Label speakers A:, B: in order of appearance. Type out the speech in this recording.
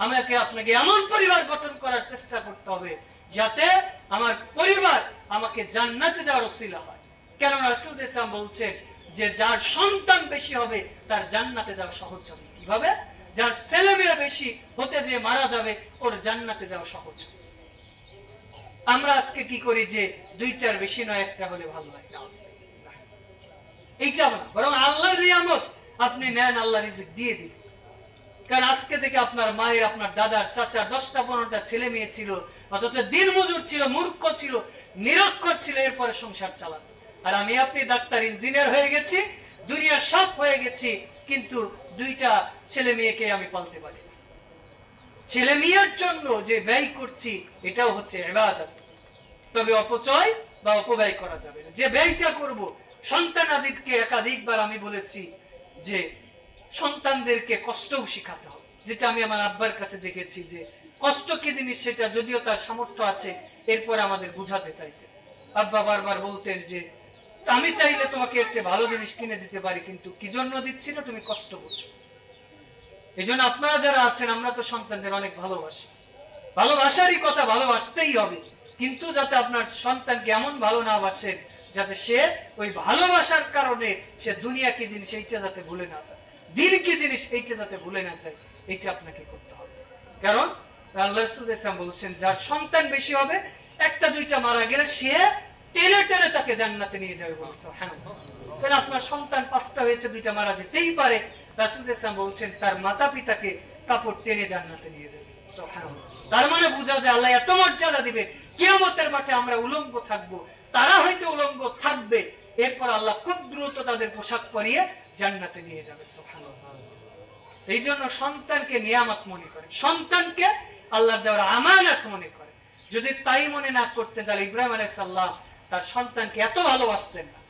A: আমাকে আপনাকে এমন পরিবার গঠন করার চেষ্টা করতে হবে যাতে আমার পরিবার আমাকে জান্নাতে যাওয়ার ওসিলা হয়। কেন রাসূল ইসলাম বলছেন যে যার সন্তান বেশি হবে তার জান্নাতে যাওয়া সহজ হবে। কিভাবে? যার ছেলে মেয়ে বেশি হতে যে মারা যাবে ওর জান্নাতে যাওয়া সহজ হবে। আমরা আজকে কি করি যে দুইটার বেশি নয় একটা হলে ভালো হয়, এইটা না, বরং আল্লাহর নিয়ামত আপনি নেন, আল্লাহ রিজিক দিয়ে দিন। কারণ আজকে থেকে আপনার মায়ের, আপনার দাদার, চাচা 10টা-15টা ছেলে মেয়ে ছিল, অথচ দিন মজুর ছিল, মূর্খ ছিল, নিরক্ষর ছিল, এরপরে সংসার চালান। আর আমি আপনি ডাক্তার, ইঞ্জিনিয়ার হয়ে গেছি, দুনিয়ার সব হয়ে গেছি, কিন্তু দুইটা ছেলে মেয়েকে আমি পালতে পারি না। ছেলে মেয়ের জন্য যে ব্যয় করছি এটাও হচ্ছে ইবাদত, তবে অপচয় বা অপব্যয় করা যাবে না। যে ব্যয়টা করব, সন্তানাদিকে একাধিকবার আমি বলেছি যে সন্তানদেরকে কষ্টও শিখাতে হবে, যেটা আমি আমার আব্বার কাছে দেখেছি যে কষ্ট কি জিনিস সেটা যদিও তার সামর্থ্য আছে এরপর আমাদের বুঝাতে চাইতেন। আব্বা বারবার বলতেন যে আমি চাইলে তোমাকে এর চেয়ে ভালো জিনিস কিনে দিতে পারি, কিন্তু কি জন্য দিচ্ছি না তুমি কষ্ট বুঝো। এই জন্য আপনারা যারা আছেন, আমরা তো সন্তানদের অনেক ভালোবাসি, ভালোবাসারই কথা, ভালোবাসতেই হবে, কিন্তু যাতে আপনার সন্তানকে এমন ভালো না বাসেন যাতে সে ওই ভালোবাসার কারণে সে দুনিয়া কি জিনিস এইটা যাতে ভুলে না যায়, দিন কি জিনিস এইটা যাতে ভুলে না যায়, এইটা আপনাকে করতে হবে। কারণ আল্লাহ রাসূল ইসলাম বলছেন যার সন্তান বেশি হবে, একটা দুইটা মারা গেলে সে টেনে টেনে তাকে জান্নাতে নিয়ে যাবে। কারণ আপনার সন্তান 5টা হয়েছে, 2টা মারা যেতেই পারে, রাসূল ইসলাম বলছেন তার মাতা পিতাকে কাপড় টেনে জান্নাতে নিয়ে যাবে। তার মানে বোঝা যায় আল্লাহ এত মর্যাদা দিবে, কিয়ামতের মাঠে আমরা উলঙ্গ থাকবো, তারা হয়তো উলঙ্গ থাকবে, এরপর আল্লাহ খুব দ্রুত তাদের পোশাক পরিয়ে জান্নাতে নিয়ে যাবে। সুবহানাল্লাহ। এই জন্য সন্তানকে নিয়ামত মনে করে, সন্তানকে আল্লাহর দেওয়ার আমানত মনে করে। যদি তাই মনে না করতেন তাহলে ইব্রাহিম আলাইহিস সালাম তার সন্তানকে এত ভালোবাসতেন না।